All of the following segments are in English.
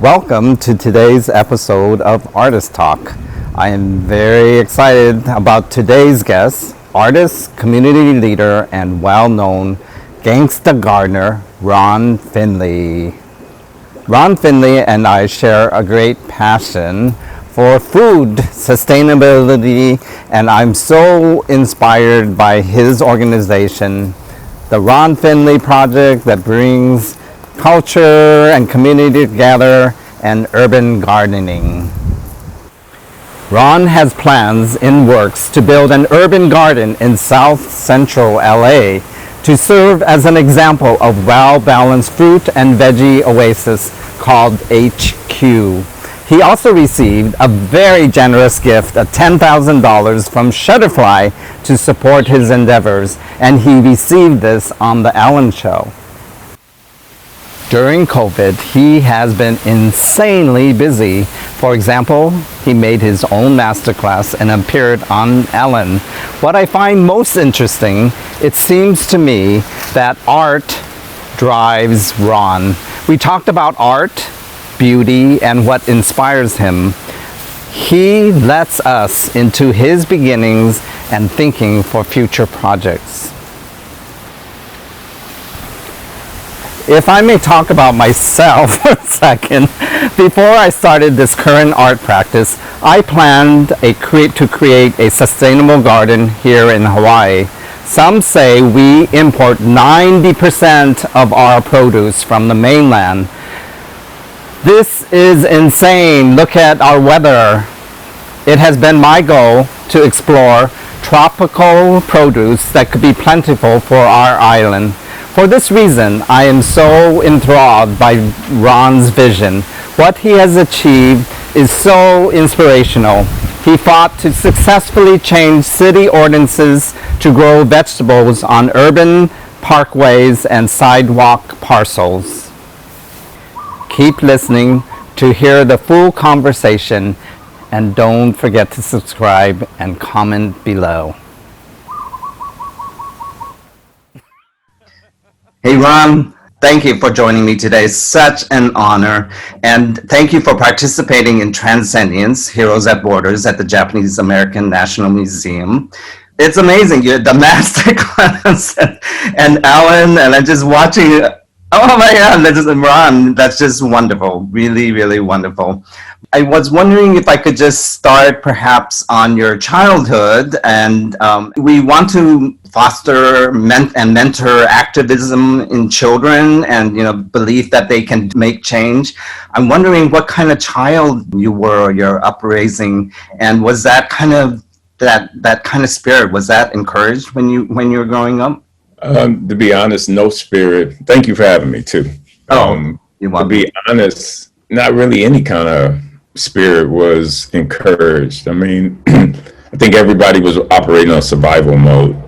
Welcome to today's episode of Artist Talk. I am very excited about today's guest, artist, community leader, and well-known gangsta gardener, Ron Finley. Ron Finley and I share a great passion for food sustainability, and I'm so inspired by his organization, the Ron Finley Project, that brings culture and community together and urban gardening. Ron has plans in works to build an urban garden in South Central LA to serve as an example of well-balanced fruit and veggie oasis called HQ. He also received a very generous gift of $10,000 from Shutterfly to support his endeavors, and he received this on The Ellen Show. During COVID, he has been insanely busy. For example, he made his own masterclass and appeared on Ellen. What I find most interesting, it seems to me that art drives Ron. We talked about art, beauty, and what inspires him. He lets us into his beginnings and thinking for future projects. If I may talk about myself for a second, before I started this current art practice, I planned to create a sustainable garden here in Hawaii. Some say we import 90% of our produce from the mainland. This is insane. Look at our weather. It has been my goal to explore tropical produce that could be plentiful for our island. For this reason, I am so enthralled by Ron's vision. What he has achieved is so inspirational. He fought to successfully change city ordinances to grow vegetables on urban parkways and sidewalk parcels. Keep listening to hear the full conversation, and don't forget to subscribe and comment below. Hey Ron, thank you for joining me today. It's such an honor. And thank you for participating in Transcendience, Heroes at Borders at the Japanese American National Museum. It's amazing. You're the masterclass and Alan, and I'm just watching. Oh my God, that's just Ron. That's just wonderful. Really, really wonderful. I was wondering if I could just start perhaps on your childhood, and we want to foster and mentor activism in children, and belief that they can make change. I'm wondering what kind of child you were, your upraising, and was that kind of that kind of spirit, was that encouraged when you were growing up? To be honest, no spirit. Thank you for having me too. To be honest, not really any kind of spirit was encouraged. I mean, I think everybody was operating on survival mode.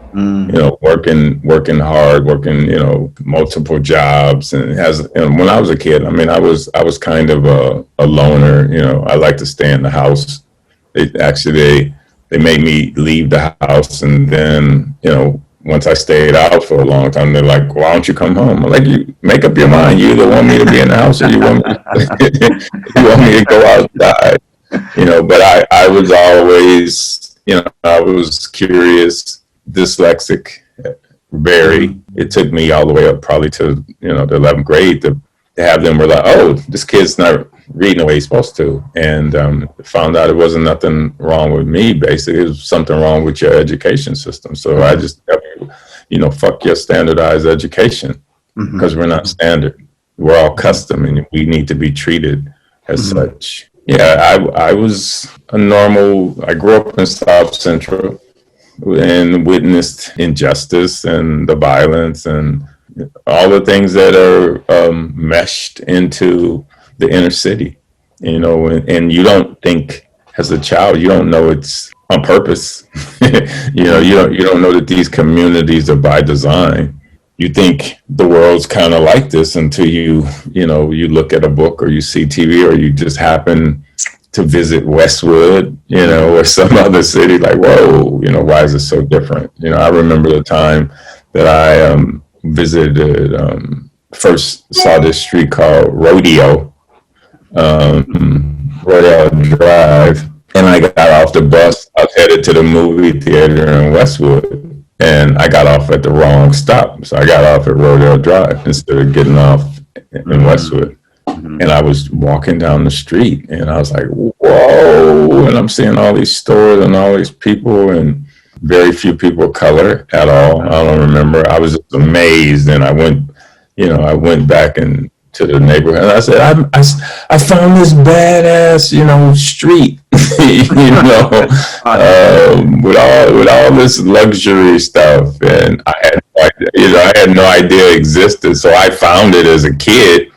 Working hard, working, multiple jobs, and when I was a kid, I mean, I was kind of a loner. I like to stay in the house. They made me leave the house, and then, once I stayed out for a long time, they're like, "Why don't you come home?" I'm like, "You make up your mind. You either want me to be in the house or you want me to go outside." But I was always, I was curious, dyslexic, very. It took me all the way up probably to, the 11th grade to have them were like, "Oh, this kid's not reading the way he's supposed to." And found out it wasn't nothing wrong with me, basically. It was something wrong with your education system. So I just, fuck your standardized education, because we're not standard. We're all custom, and we need to be treated as such. Yeah, I was a normal, I grew up in South Central and witnessed injustice and the violence and all the things that are meshed into the inner city, and you don't think as a child, you don't know it's on purpose. you don't know that these communities are by design. You think the world's kind of like this until you look at a book or you see TV or you just happen to visit Westwood, or some other city, like, whoa, why is it so different? I remember the time that I visited, first saw this street called Rodeo Royale Drive, and I got off the bus. I was headed to the movie theater in Westwood, and I got off at the wrong stop. So I got off at Royale Drive instead of getting off in Westwood. And I was walking down the street, and I was like, "Whoa!" And I'm seeing all these stores and all these people, and very few people of color at all. I don't remember. I was just amazed, and I went back and to the neighborhood, and I said, I found this badass, street, with all this luxury stuff, and I had no idea it existed. So I found it as a kid.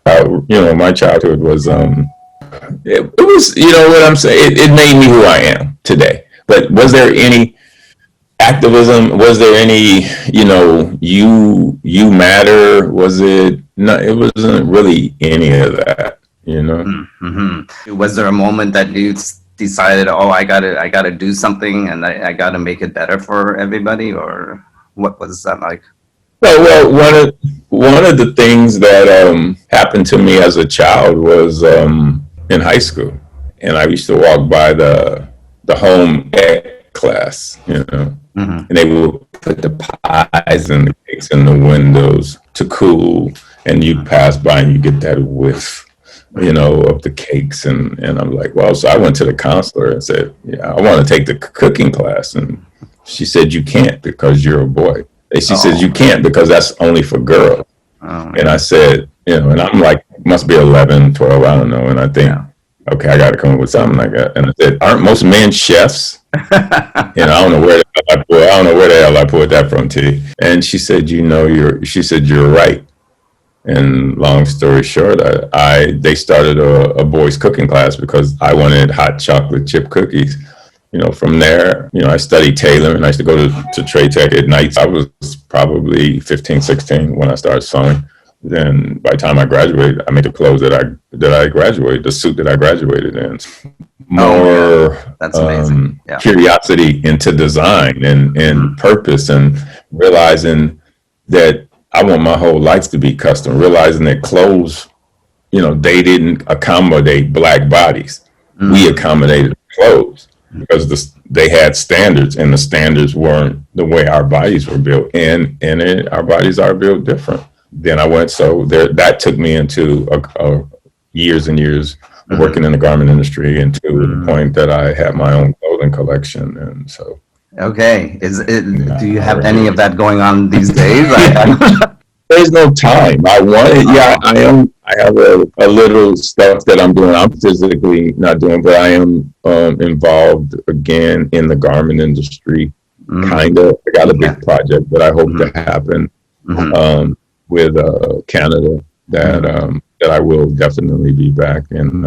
My childhood was, it was, what I'm saying, it made me who I am today. But was there any activism? Was there any, you matter? Was it? No, it wasn't really any of that, Mm-hmm. Was there a moment that you decided, oh, I gotta do something, and I gotta make it better for everybody, or what was that like? Well, one of the things that happened to me as a child was in high school, and I used to walk by the home ec class, and they would put the pies and the cakes in the windows to cool, and you pass by and you get that whiff, of the cakes, and I'm like, well, so I went to the counselor and said, yeah, I want to take the cooking class, and she said, you can't because you're a boy. And she says, you can't because that's only for girls. And I said, and I'm like, must be 11, 12, I don't know. And I think, okay, I got to come up with something like that. And I said, aren't most men chefs? I don't know where the hell I pulled that from, T. And she said, you're right. And long story short, they started a boys cooking class because I wanted hot chocolate chip cookies. From there, I studied tailoring. I used to go to Trade Tech at nights. I was probably 15, 16 when I started sewing. Then by the time I graduated, I made the clothes that I graduated, the suit that I graduated in. That's amazing. Curiosity into design and purpose, and realizing that I want my whole life to be custom, realizing that clothes, they didn't accommodate black bodies. We accommodated clothes because they had standards, and the standards weren't the way our bodies were built, and our bodies are built different. Then that took me into years and years working in the garment industry, and to the point that I have my own clothing collection, and so. Okay, do you have any of that going on these days? There's no time. I have a little stuff that I'm doing. I'm physically not doing, but I am involved again in the garment industry. Kind of. I got a big project that I hope to happen with Canada that I will definitely be back in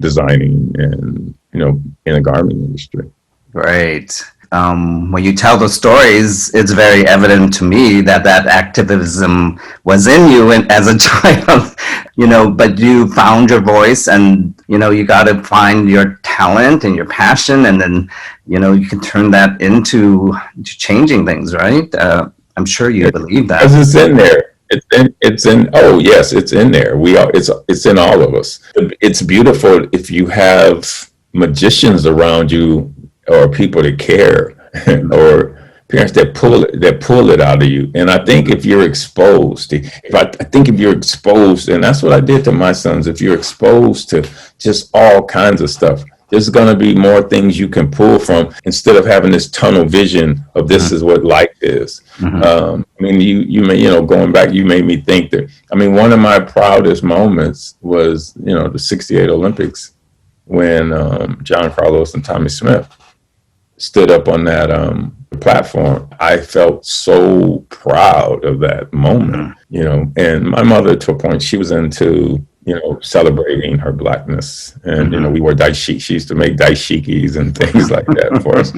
designing and in the garment industry. Great. When you tell the stories, it's very evident to me that activism was in you as a child, but you found your voice, and, you got to find your talent and your passion, and then, you can turn that into changing things, right? I'm sure you believe that. Because it's in there. Oh yes, it's in there. It's in all of us. It's beautiful if you have magicians around you, or people that care, or parents that pull it out of you. And I think if you're exposed, and that's what I did to my sons. If you're exposed to just all kinds of stuff, there's going to be more things you can pull from, instead of having this tunnel vision of this is what life is. Going back, you made me think that, one of my proudest moments was, the 68 Olympics, when John Carlos and Tommy Smith stood up on that platform. I felt so proud of that moment, and my mother, to a point, she was into, celebrating her blackness, and, we wore daishiki. She used to make daishikis and things like that for us.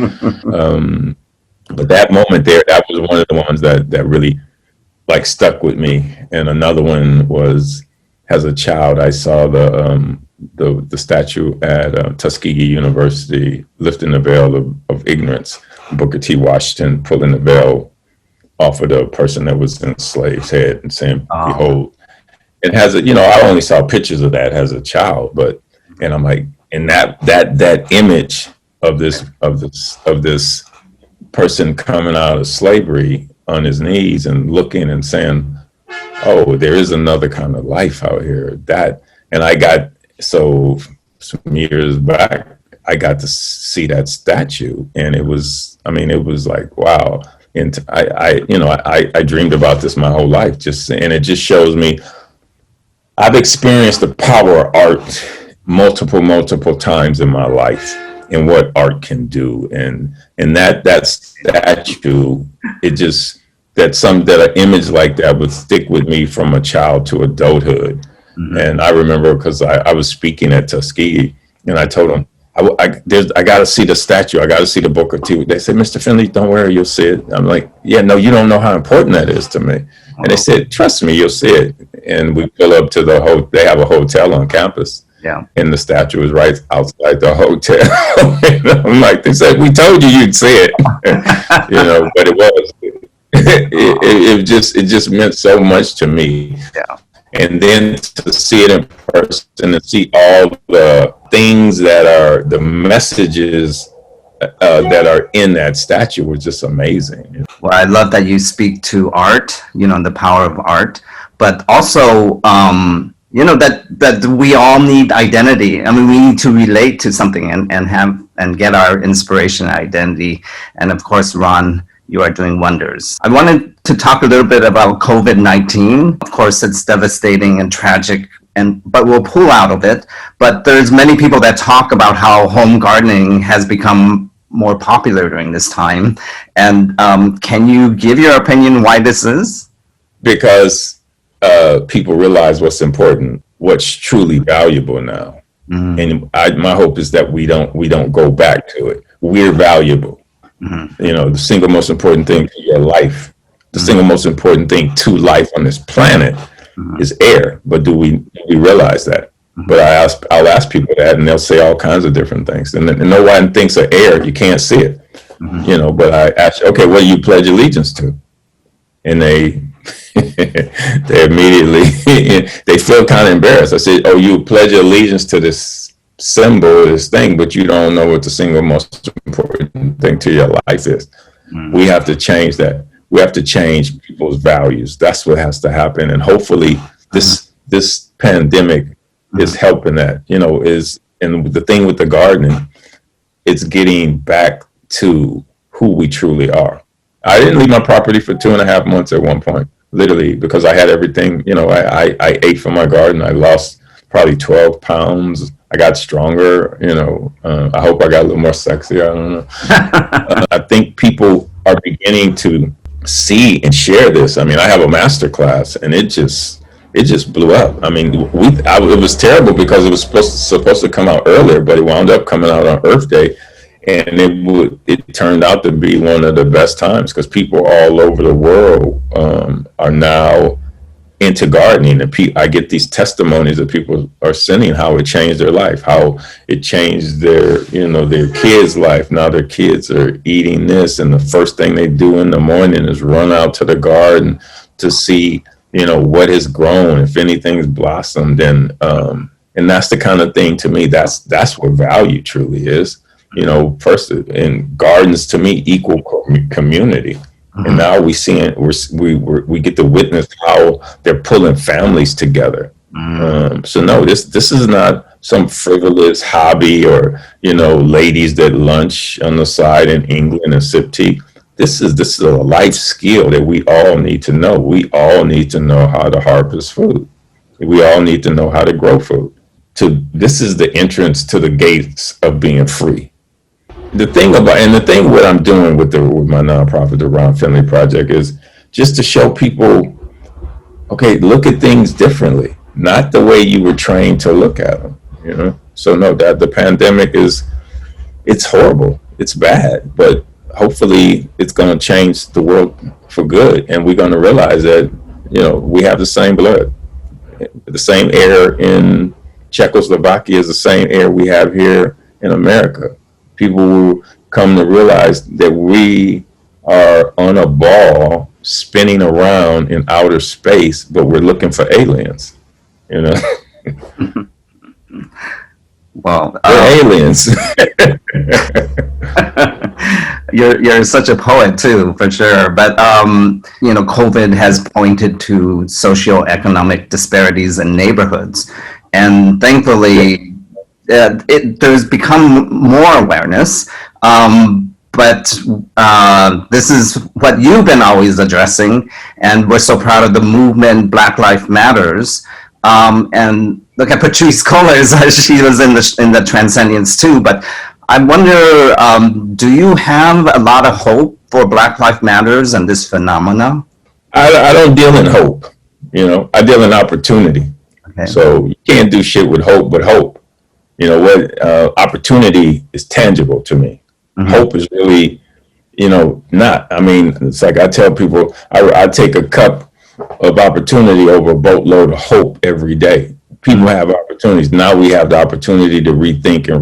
But that moment there, that was one of the ones that really stuck with me. And another one was, as a child, I saw the statue at Tuskegee University lifting the veil of ignorance. Booker T. Washington pulling the veil off of the person that was enslaved head and saying, "Behold." it has a, I only saw pictures of that as a child, and I'm like, and that image of this person coming out of slavery on his knees and looking and saying, oh, there is another kind of life out here. And I got, so some years back, I got to see that statue, and it was like, wow. And I dreamed about this my whole life, and it just shows me I've experienced the power of art multiple times in my life, and what art can do. And that statue, that an image like that would stick with me from a child to adulthood. Mm-hmm. And I remember, because I was speaking at Tuskegee, and I told them, I got to see the statue. I got to see the Booker T. They said, Mr. Finley, don't worry, you'll see it. I'm like, yeah, no, you don't know how important that is to me. And they said, trust me, you'll see it. And we pull up to they have a hotel on campus. Yeah. And the statue is right outside the hotel. I'm like, they said, we told you you'd see it. But it was. It just meant so much to me. Yeah. And then to see it in person and see all the things that are the messages that are in that statue was just amazing. Well, I love that you speak to art, the power of art, but also, that we all need identity. I mean, we need to relate to something and get our inspiration and identity. And of course, Ron, you are doing wonders. I wanted to talk a little bit about COVID-19. Of course, it's devastating and tragic, but we'll pull out of it. But there's many people that talk about how home gardening has become more popular during this time. And can you give your opinion why this is? Because people realize what's important, what's truly valuable now. Mm-hmm. And my hope is that we don't go back to it. We're valuable. Mm-hmm. The single most important thing to your life, the single most important thing to life on this planet is air. But do we realize that? Mm-hmm. But I'll ask people that, and they'll say all kinds of different things. And no one thinks of air, you can't see it. Mm-hmm. But I ask, okay, what do you pledge allegiance to? And they immediately they feel kind of embarrassed. I said, oh, you pledge allegiance to this symbol, this thing, but you don't know what the single most important thing to your life is. We have to change that. We have to change people's values. That's what has to happen. And hopefully this pandemic is helping that, and the thing with the gardening, it's getting back to who we truly are. I didn't leave my property for 2.5 months at one point, literally, because I had everything. I ate from my garden. I lost probably 12 pounds. I got stronger. I hope I got a little more sexy. I don't know. I think people are beginning to see and share this. I mean, I have a master class, and it just blew up. I mean, it was terrible because it was supposed to come out earlier, but it wound up coming out on Earth Day. And it turned out to be one of the best times, because people all over the world are now into gardening. And I get these testimonies that people are sending, how it changed their life, how it changed their kids' life. Now their kids are eating this, and the first thing they do in the morning is run out to the garden to see, what has grown, if anything's blossomed. And that's the kind of thing, to me, that's what value truly is. First, in gardens, to me, equal community. Mm-hmm. And now we get to witness how they're pulling families together. Mm-hmm. So no, this is not some frivolous hobby or ladies that lunch on the side in England and sip tea. This is a life skill that we all need to know. We all need to know how to harvest food. We all need to know how to grow food. This is the entrance to the gates of being free. The thing what I'm doing with my nonprofit, the Ron Finley Project, is just to show people, okay, look at things differently, not the way you were trained to look at them. So no, that the pandemic it's horrible, it's bad, but hopefully it's going to change the world for good, and we're going to realize that we have the same blood, the same air in Czechoslovakia is the same air we have here in America. People will come to realize that we are on a ball spinning around in outer space, but we're looking for aliens. You know, Well, they're aliens. you're such a poet too, for sure. But COVID has pointed to socioeconomic disparities in neighborhoods, and thankfully, there's become more awareness. But this is what you've been always addressing, and we're so proud of the movement Black Lives Matters. And look at Patrice Cullors, she was in the Transcendence too. But I wonder, do you have a lot of hope for Black Lives Matters and this phenomena? I don't deal in hope. I deal in opportunity. Okay. So you can't do shit with hope, but hope. Opportunity is tangible to me. Mm-hmm. Hope is really, not. I mean, it's like I tell people, I take a cup of opportunity over a boatload of hope every day. People have opportunities. Now we have the opportunity to rethink and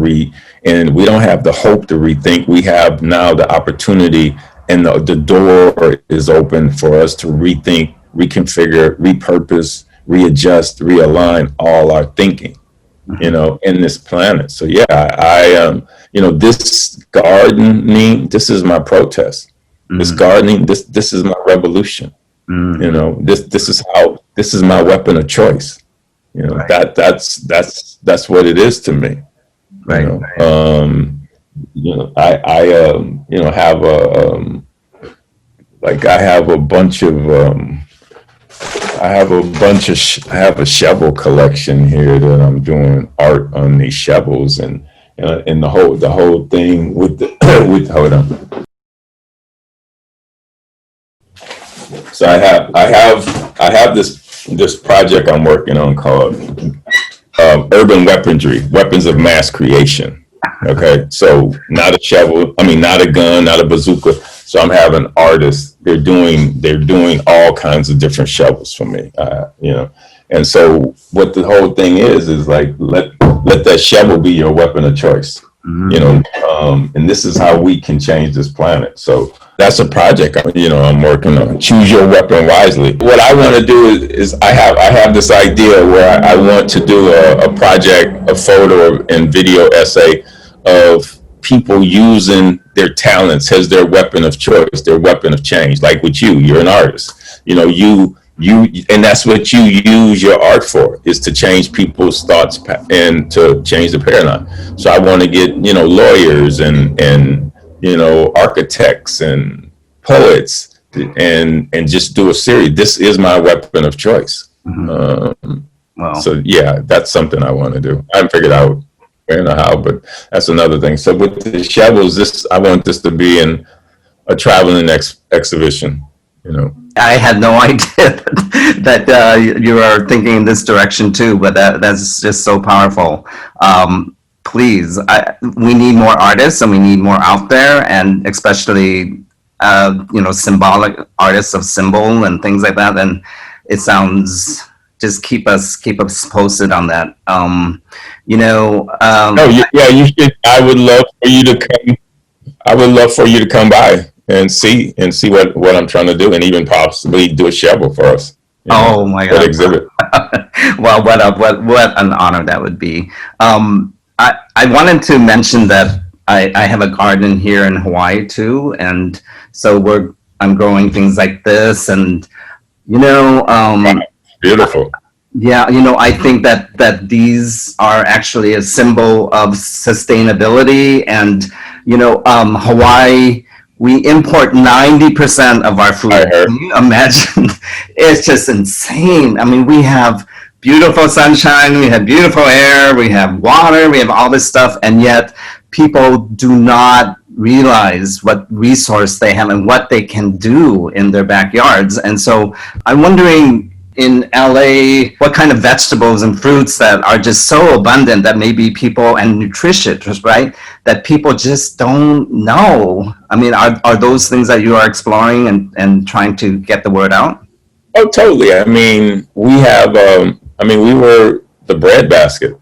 we don't have the hope to rethink. We have now the opportunity, and the door is open for us to rethink, reconfigure, repurpose, readjust, realign all our thinking, in this planet. So yeah, I this gardening, this is my protest. Mm-hmm. This gardening, this is my revolution. Mm-hmm. This is my weapon of choice. Right. That's what it is to me. Right. I have a shovel collection here that I'm doing art on these shovels, and the whole thing with hold on. So I have this project I'm working on called urban weaponry, weapons of mass creation. Okay, so not a shovel, not a gun, not a bazooka. So I'm having artists. They're doing all kinds of different shovels for me. And so what the whole thing is like let that shovel be your weapon of choice. Mm-hmm. And this is how we can change this planet. So that's a project I'm working on. Choose your weapon wisely. What I want to do is I have this idea where I want to do a project, a photo and video essay of people using their talents as their weapon of choice, their weapon of change. Like with you're an artist. And that's what you use your art for, is to change people's thoughts and to change the paradigm. So I want to get lawyers and architects and poets and just do a series. This is my weapon of choice. Mm-hmm. Wow. So yeah, that's something I want to do. I haven't figured out where and how, but that's another thing. So with the shovels, I want this to be in a traveling exhibition. I had no idea that you are thinking in this direction too, but that's just so powerful. Please, we need more artists, and we need more out there, and especially symbolic artists of symbol and things like that. And it sounds, just keep us posted on that. You should. I would love for you to come. I would love for you to come by and see what I'm trying to do, and even possibly do a shovel for us. Oh my God! Exhibit. Well, what an honor that would be. I wanted to mention that I have a garden here in Hawaii too, and so I'm growing things like this, and beautiful. Yeah, I think that these are actually a symbol of sustainability, and Hawaii, we import 90% of our food. Can you imagine? It's just insane. We have beautiful sunshine, we have beautiful air, we have water, we have all this stuff, and yet people do not realize what resource they have and what they can do in their backyards. And so I'm wondering, in LA, what kind of vegetables and fruits that are just so abundant that maybe people, and nutritious, right, that people just don't know. Are those things that you are exploring and trying to get the word out? Oh, totally. We have, we were the breadbasket.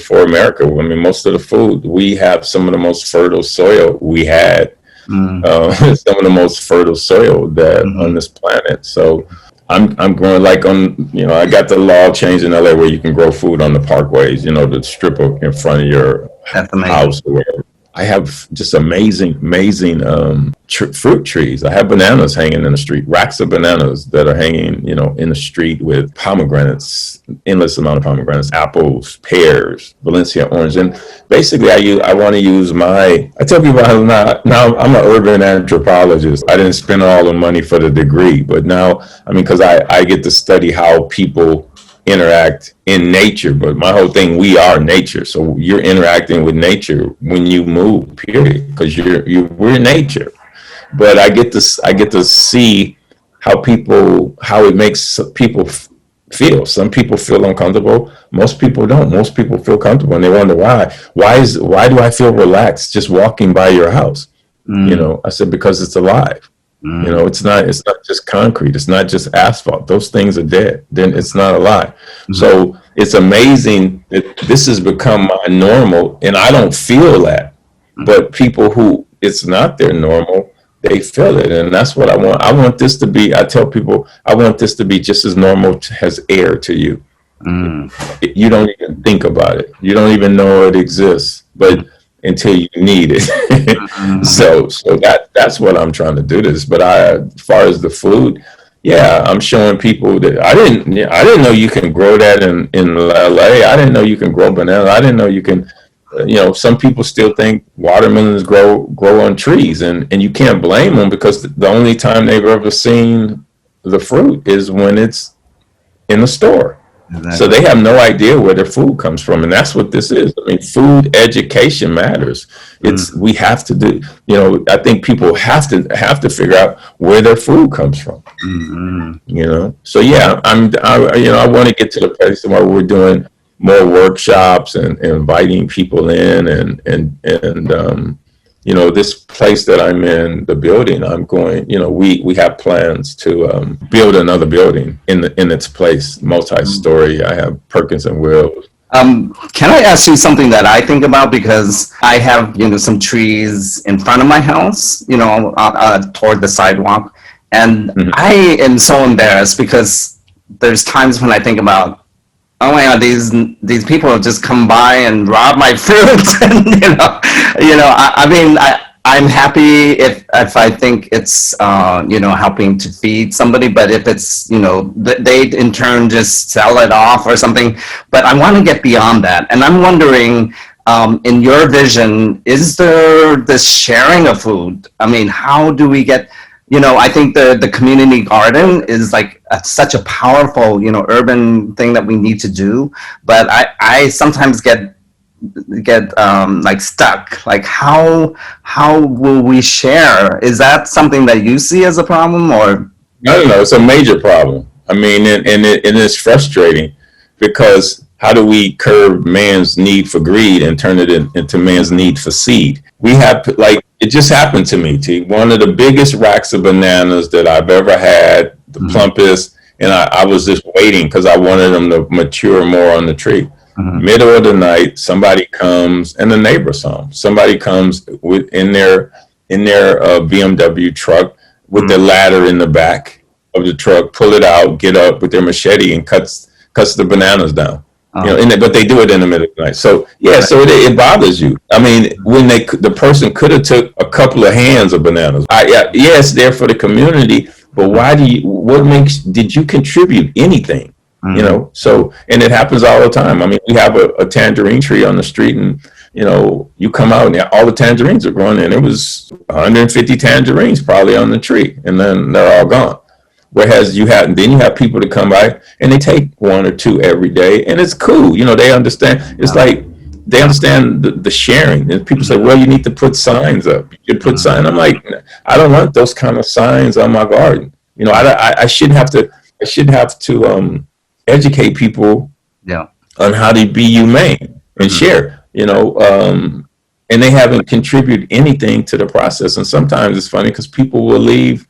For America. Most of the food, we have some of the most fertile soil we had. Some of the most fertile soil that on this planet. So I'm growing like on, I got the law changed in LA where you can grow food on the parkways, the strip in front of your That's amazing. house or whatever. I have just amazing fruit trees. I have bananas hanging in the street, racks of bananas that are hanging, in the street with pomegranates, endless amount of pomegranates, apples, pears, Valencia orange. And basically I want to use I tell people now I'm an urban anthropologist. I didn't spend all the money for the degree, but now, because I get to study how people interact in nature, but my whole thing, we are nature. So you're interacting with nature when you move, period, because we're nature. But I get to see how it makes people feel. Some people feel uncomfortable. Most people don't. Most people feel comfortable, and they wonder why. Why do I feel relaxed just walking by your house? I said, because it's alive. It's not just concrete. It's not just asphalt. Those things are dead. Then it's not alive. So it's amazing that this has become my normal, and I don't feel that. But people who it's not their normal, they feel it, and that's what I want. I want this to be. I tell people I want this to be just as normal as air to you. You don't even think about it. You don't even know it exists, but until you need it. So that's what I'm trying to do this. But as far as the food, I'm showing people that I didn't know you can grow that in LA. I didn't know you can grow banana. I didn't know you can, some people still think watermelons grow on trees, and you can't blame them, because the only time they've ever seen the fruit is when it's in the store. Exactly. So they have no idea where their food comes from, and that's what this is. Food education matters. We have to do. I think people have to figure out where their food comes from. So I want to get to the place where we're doing more workshops and inviting people in, and this place that I'm in, the building I'm going, we have plans to build another building in its place, multi-story. I have Perkins and Wills. Can I ask you something that I think about? Because I have, some trees in front of my house, toward the sidewalk. And I am so embarrassed, because there's times when I think about, oh my God, these people have just come by and robbed my fruit. And, I'm happy if I think it's, helping to feed somebody, but if it's, they in turn just sell it off or something. But I want to get beyond that. And I'm wondering, in your vision, is there this sharing of food? How do we get, I think the community garden is like such a powerful, urban thing that we need to do. But I sometimes get like stuck. Like how will we share? Is that something that you see as a problem, or? No, it's a major problem. And it's frustrating, because how do we curb man's need for greed and turn it into man's need for seed? We have, it just happened to me, T. One of the biggest racks of bananas that I've ever had, the plumpest, and I was just waiting because I wanted them to mature more on the tree. Middle of the night, somebody comes, and the neighbor saw them. Somebody comes in their BMW truck with the ladder in the back of the truck, pull it out, get up with their machete, and cuts the bananas down. But they do it in the middle of the night. So so it bothers you. When the person could have took a couple of hands of bananas. It's there for the community, but did you contribute anything? So, and it happens all the time. We have a tangerine tree on the street, and you come out and all the tangerines are growing, and it was 150 tangerines probably on the tree, and then they're all gone. Whereas you have people to come by and they take one or two every day, and it's cool. They understand. It's like they understand the sharing. And people say, well, you need to put signs up. You put signs. I'm like, I don't want those kind of signs on my garden. I shouldn't have to educate people on how to be humane and share. And they haven't contributed anything to the process. And sometimes it's funny because people will leave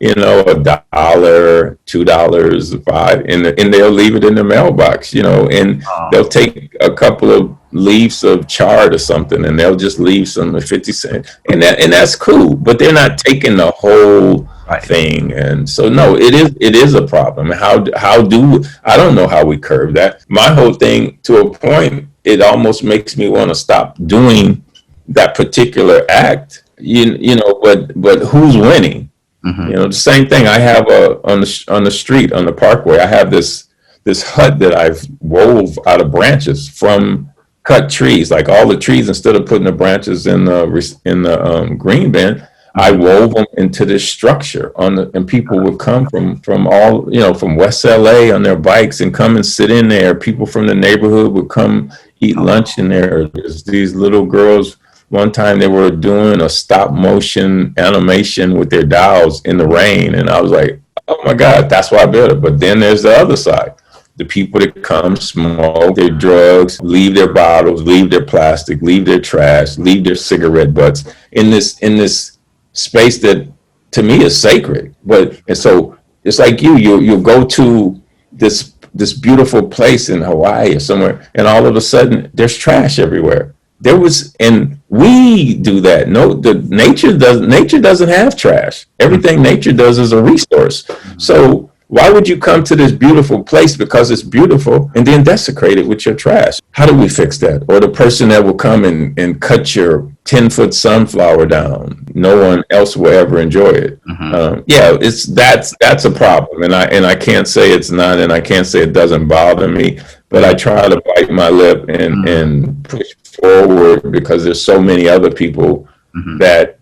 $1, $2, $5, and they'll leave it in the mailbox, and they'll take a couple of leaves of chard or something, and they'll just leave some 50 cents, and that's cool, but they're not taking the whole Right. thing. And so, no, it is a problem. I don't know how we curb that. My whole thing, to a point, it almost makes me want to stop doing that particular act. But who's winning? The same thing. I have on the street, on the Parkway, I have this hut that I've wove out of branches from cut trees. Like all the trees, instead of putting the branches in the green bin, I wove them into this structure and people would come from all, from West LA on their bikes and come and sit in there. People from the neighborhood would come eat lunch in there. There's these little girls. One time they were doing a stop motion animation with their dolls in the rain. And I was like, oh my God, that's why I built it. But then there's the other side. The people that come, smoke their drugs, leave their bottles, leave their plastic, leave their trash, leave their cigarette butts in this space that to me is sacred. And so it's like you'll go to this beautiful place in Hawaii or somewhere, and all of a sudden there's trash everywhere. And we do that. No, nature doesn't have trash. Everything nature does is a resource. So why would you come to this beautiful place because it's beautiful and then desecrate it with your trash? How do we fix that? Or the person that will come and cut your 10-foot sunflower down, no one else will ever enjoy it. That's a problem, and I can't say it's not, and I can't say it doesn't bother me, but I try to bite my lip and push forward because there's so many other people that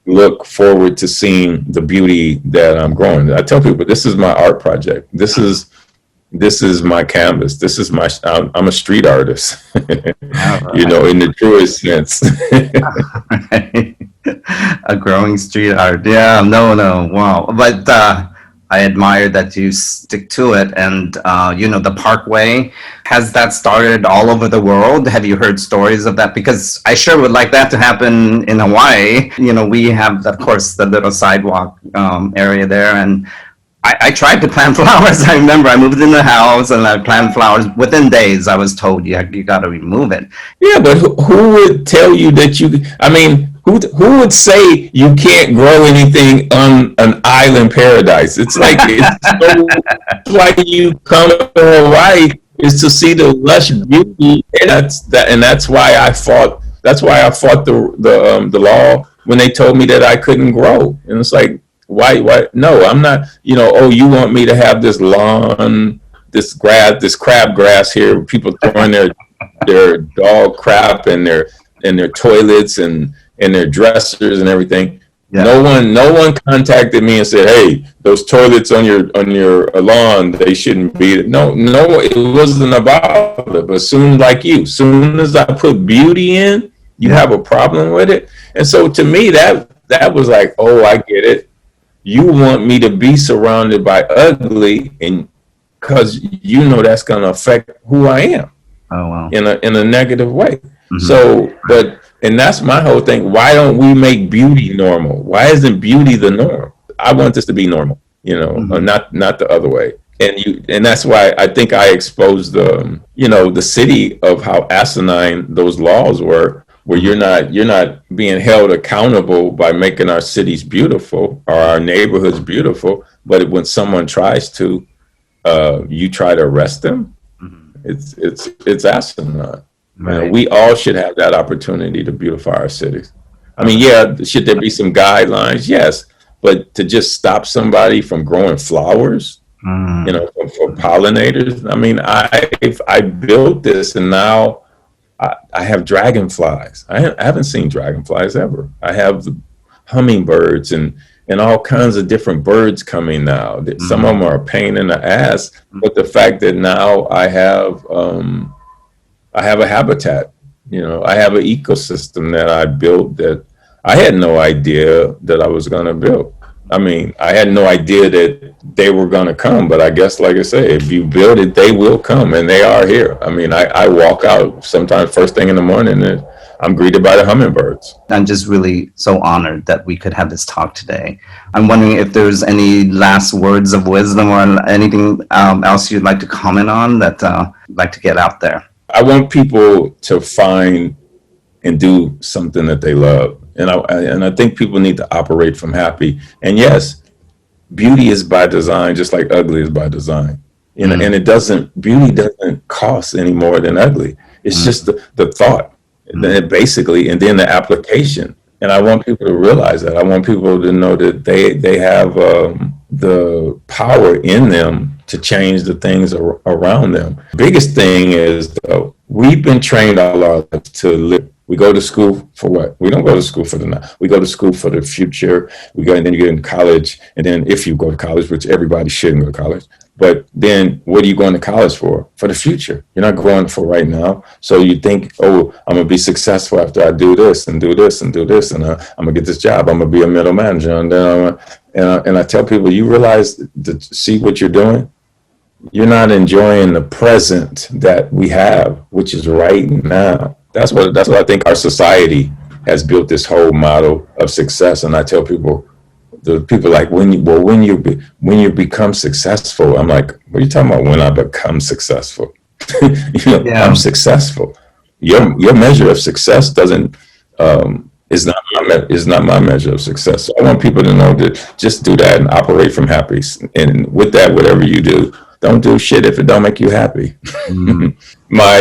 look forward to seeing the beauty that I'm growing. I tell people, this is my art project. This is my canvas. I'm a street artist, in the truest sense. A growing street art. Yeah, no, wow. But I admire that you stick to it. And, the Parkway, has that started all over the world? Have you heard stories of that? Because I sure would like that to happen in Hawaii. We have, of course, the little sidewalk area there. And I tried to plant flowers. I remember I moved in the house and I planted flowers. Within days, I was told, you got to remove it. Yeah, but who would tell you that who would say you can't grow anything on an island paradise? It's like, why you come to Hawaii is to see the lush beauty. And that's why I fought the law when they told me that I couldn't grow. And it's like, why? No, I'm not, you want me to have this lawn, this grass, this crab grass here, people throwing their dog crap and their toilets and their dressers and everything. Yeah. No one contacted me and said, hey, those toilets on your lawn, they shouldn't be. No, it wasn't about it. But soon as I put beauty in, you have a problem with it. And so to me, that was like, oh, I get it. You want me to be surrounded by ugly, and because that's going to affect who I am. Oh, wow. In a negative way. Mm-hmm. So, and that's my whole thing. Why don't we make beauty normal? Why isn't beauty the norm? I want this to be normal, not the other way. And that's why I think I exposed the city of how asinine those laws were, where you're not being held accountable by making our cities beautiful or our neighborhoods beautiful, but when someone tries to, you try to arrest them. It's asinine. Right. We all should have that opportunity to beautify our cities. I mean, should there be some guidelines? Yes, but to just stop somebody from growing flowers, for pollinators. I mean, I built this, and now I have dragonflies. I haven't seen dragonflies ever. I have the hummingbirds and all kinds of different birds coming now. Some of them are a pain in the ass, but the fact that now I have a habitat, I have an ecosystem that I built that I had no idea that I was going to build. I mean, I had no idea that they were going to come, but I guess, like I say, if you build it, they will come, and they are here. I mean, I walk out sometimes first thing in the morning and I'm greeted by the hummingbirds. I'm just really so honored that we could have this talk today. I'm wondering if there's any last words of wisdom or anything else you'd like to comment on that you'd like to get out there. I want people to find and do something that they love. And I think people need to operate from happy. And yes, beauty is by design, just like ugly is by design. And beauty doesn't cost any more than ugly. It's just the thought, and then basically, and then the application. And I want people to realize that. I want people to know that they have the power in them to change the things around them. Biggest thing is, though, we've been trained all our lives to live. We go to school for what? We don't go to school for the now. We go to school for the future. We go, and then you get in college. And then if you go to college, which everybody shouldn't go to college, but then what are you going to college for? For the future. You're not going for right now. So you think, oh, I'm going to be successful after I do this and do this and do this. And I'm going to get this job. I'm going to be a middle manager. And then and I tell people, you realize to see what you're doing? You're not enjoying the present that we have, which is right now. That's what I think our society has built this whole model of success. And I tell people, the people like, when you become successful, I'm like, what are you talking about? When I become successful? I'm successful. Your measure of success is not my measure of success. So I want people to know that just do that and operate from happy. And with that, whatever you do, don't do shit if it don't make you happy. My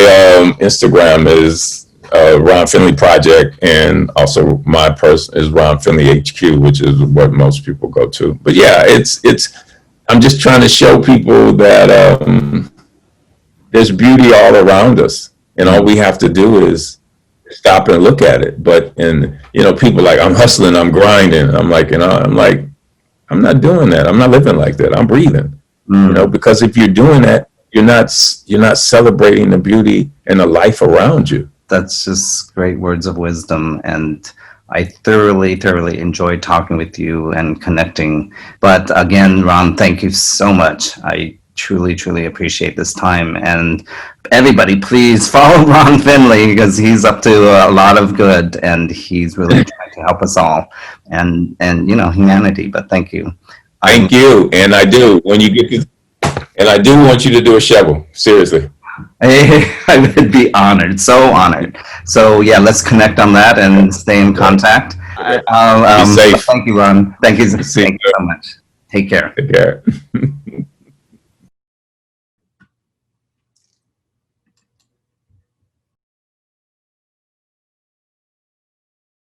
Instagram is Ron Finley Project, and also my person is Ron Finley HQ, which is what most people go to. But yeah, it's. I'm just trying to show people that there's beauty all around us, and all we have to do is stop and look at it. But people like, I'm hustling, I'm grinding. I'm like, I'm not doing that. I'm not living like that. I'm breathing. Because if you're doing that, you're not celebrating the beauty and the life around you. That's just great words of wisdom, and I thoroughly enjoyed talking with you and connecting. But again, Ron, thank you so much. I truly appreciate this time, and everybody, please follow Ron Finley, because he's up to a lot of good, and he's really trying to help us all and humanity. But thank you. Thank you, and I do. When you get and I do want you to do a shovel. Seriously. I would be honored, so honored. So yeah, let's connect on that and stay in contact. Be safe. Thank you, Ron. Thank you so much. Take care. Take care.